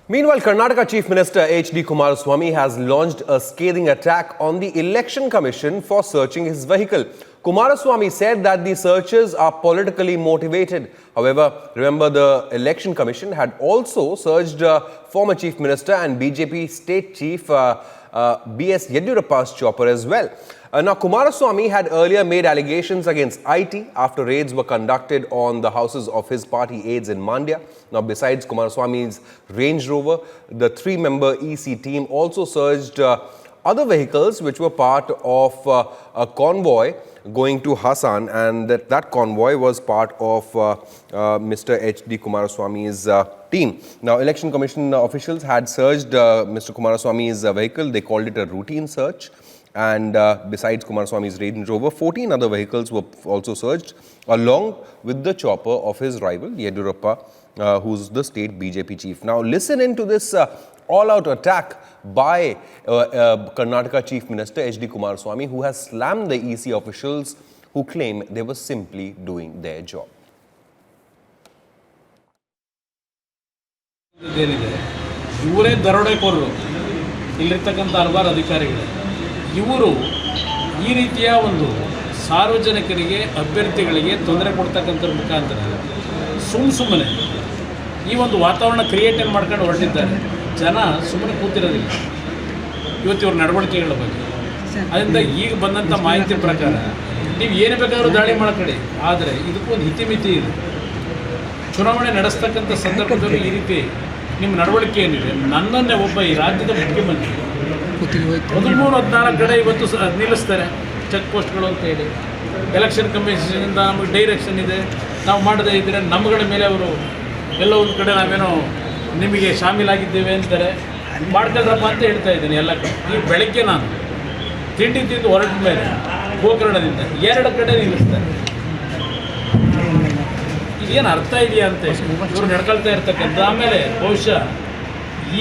Meanwhile, Karnataka Chief Minister H.D. Kumaraswamy has launched a scathing attack on the Election Commission for searching his vehicle. Kumaraswamy said that the searches are politically motivated. However, remember the Election Commission had also searched former Chief Minister and BJP State Chief B.S. Yediyurappa's chopper as well. Now, Kumaraswamy had earlier made allegations against IT after raids were conducted on the houses of his party aides in Mandya. Now, besides Kumaraswamy's Range Rover, the three-member EC team also searched other vehicles which were part of a convoy going to Hassan, and that convoy was part of Mr. H.D. Kumaraswamy's team. Now, Election Commission officials had searched Mr. Kumaraswamy's vehicle. They called it a routine search. And besides Kumaraswamy's Range Rover, 14 other vehicles were also searched, along with the chopper of his rival, Yediyurappa, who's the state BJP chief. Now, listen into this all-out attack by Karnataka Chief Minister H.D. Kumaraswamy, who has slammed the EC officials who claim they were simply doing their job. ಇವರೇ ದರೋಡೆಕೋರರು ಇಲ್ಲಿರ್ತಕ್ಕಂಥ ಹಲವಾರು ಅಧಿಕಾರಿಗಳು ಇವರು ಈ ರೀತಿಯ ಒಂದು ಸಾರ್ವಜನಿಕರಿಗೆ ಅಭ್ಯರ್ಥಿಗಳಿಗೆ ತೊಂದರೆ ಕೊಡ್ತಕ್ಕಂಥರ ಮುಖಾಂತರ ಸುಮ್ಮನೆ ಈ ಒಂದು ವಾತಾವರಣ ಕ್ರಿಯೇಟ್ ಮಾಡ್ಕೊಂಡು ಹೊರಟಿದ್ದಾರೆ. ಜನ ಸುಮ್ಮನೆ ಕೂತಿರೋದಿಲ್ಲ ಇವತ್ತು ಇವ್ರ ನಡವಳಿಕೆಗಳ ಬಗ್ಗೆ. ಅದರಿಂದ ಈಗ ಬಂದಂಥ ಮಾಹಿತಿ ಪ್ರಕಾರ ನೀವು ಏನು ಬೇಕಾದರೂ ದಾಳಿ ಮಾಡ್ಕೊಳ್ಳಿ, ಆದರೆ ಇದಕ್ಕೊಂದು ಇತಿಮಿತಿ ಇದೆ. ಚುನಾವಣೆ ನಡೆಸ್ತಕ್ಕಂಥ ಸಂದರ್ಭದಲ್ಲಿ ಈ ರೀತಿ ನಿಮ್ಮ ನಡವಳಿಕೆ ಏನಿದೆ, ನನ್ನನ್ನೇ ಒಬ್ಬ ಈ ರಾಜ್ಯದ ಮುಖ್ಯಮಂತ್ರಿ 13-14 ಕಡೆ ಇವತ್ತು ನಿಲ್ಲಿಸ್ತಾರೆ ಚೆಕ್ ಪೋಸ್ಟ್ಗಳು ಅಂತ ಹೇಳಿ. ಎಲೆಕ್ಷನ್ ಕಮಿಷನಿಂದ ನಮಗೆ ಡೈರೆಕ್ಷನ್ ಇದೆ, ನಾವು ಮಾಡದೇ ಇದ್ದರೆ ನಮ್ಮಗಳ ಮೇಲೆ ಅವರು ಎಲ್ಲೋ ಒಂದು ಕಡೆ ನಾವೇನೋ ನಿಮಗೆ ಶಾಮೀಲಾಗಿದ್ದೇವೆ ಅಂತಾರೆ. ಮಾಡ್ಕೊಳ್ರಪ್ಪ ಅಂತ ಹೇಳ್ತಾ ಇದ್ದೀನಿ ಎಲ್ಲ ಕಡೆ. ಈ ಬೆಳಗ್ಗೆ ನಾನು ತಿಂದು ಹೊರಟ ಮೇಲೆ ಗೋಕರ್ಣದಿಂದ 2 ಕಡೆ ನಿಲ್ಲಿಸ್ತಾರೆ. ಏನು ಅರ್ಥ ಇದೆಯಾ ಅಂತ ಇವರು ನಡ್ಕೊಳ್ತಾ ಇರ್ತಕ್ಕಂಥ. ಆಮೇಲೆ ಬಹುಶಃ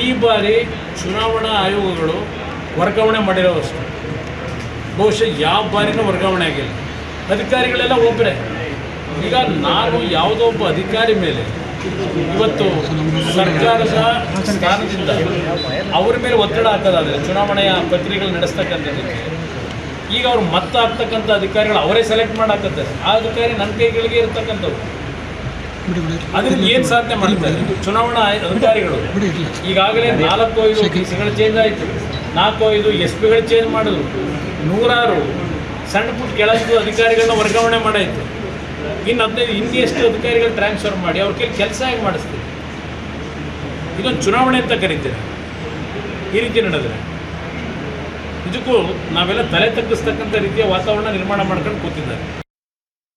ಈ ಬಾರಿ ಚುನಾವಣಾ ಆಯೋಗಗಳು ವರ್ಗಾವಣೆ ಮಾಡಿರೋವಷ್ಟು ಬಹುಶಃ ಯಾವ ಬಾರಿನೂ ವರ್ಗಾವಣೆ ಆಗಿಲ್ಲ. ಅಧಿಕಾರಿಗಳೆಲ್ಲ ಒಬ್ಬರೇ. ಈಗ ನಾನು ಯಾವುದೋ ಒಬ್ಬ ಅಧಿಕಾರಿ ಮೇಲೆ ಇವತ್ತು ಸರ್ಕಾರದ ಸ್ಥಾನದಿಂದ ಅವ್ರ ಮೇಲೆ ಒತ್ತಡ ಹಾಕೋದಾದರೆ ಚುನಾವಣೆಯ ಪ್ರಕ್ರಿಯೆಗಳು ನಡೆಸ್ತಕ್ಕಂಥದ್ದಕ್ಕೆ ಈಗ ಅವ್ರು ಮತ್ತೆ ಆಗ್ತಕ್ಕಂಥ ಅಧಿಕಾರಿಗಳು ಅವರೇ ಸೆಲೆಕ್ಟ್ ಮಾಡಾಕತ್ತಾರೆ. ಆ ಅಧಿಕಾರಿ ನನ್ನ ಕೈಗಳಿಗೆ ಇರ್ತಕ್ಕಂಥವ್ರು. ಅದರಿಂದ ಏನು ಸಾಧನೆ ಮಾಡ್ತಾರೆ ಚುನಾವಣಾ ಅಧಿಕಾರಿಗಳು? ಈಗಾಗಲೇ 4-5 ಡಿಸಿಗಳು ಚೇಂಜ್ ಆಯಿತು, 4-5 SP ಚೇಂಜ್ ಮಾಡಿದ್ರು, 100 ಸಣ್ಣ ಪುಟ್ಟ ಕೆಳಗಿದ್ದು ಅಧಿಕಾರಿಗಳನ್ನ ವರ್ಗಾವಣೆ ಮಾಡಾಯಿತು. ಇನ್ನು 15 ಎಷ್ಟು ಅಧಿಕಾರಿಗಳು ಟ್ರಾನ್ಸ್ಫರ್ ಮಾಡಿ ಅವ್ರ ಕೈಲಿ ಕೆಲಸ ಹೇಗೆ ಮಾಡಿಸ್ತೀವಿ? ಇದೊಂದು ಚುನಾವಣೆ ಅಂತ ಕರೀತೀರ ಈ ರೀತಿ ನಡೆದರೆ? ಇದಕ್ಕೂ ನಾವೆಲ್ಲ ತಲೆ ತಗ್ಗಿಸ್ತಕ್ಕಂಥ ರೀತಿಯ ವಾತಾವರಣ ನಿರ್ಮಾಣ ಮಾಡ್ಕೊಂಡು ಕೂತಿದ್ದಾರೆ.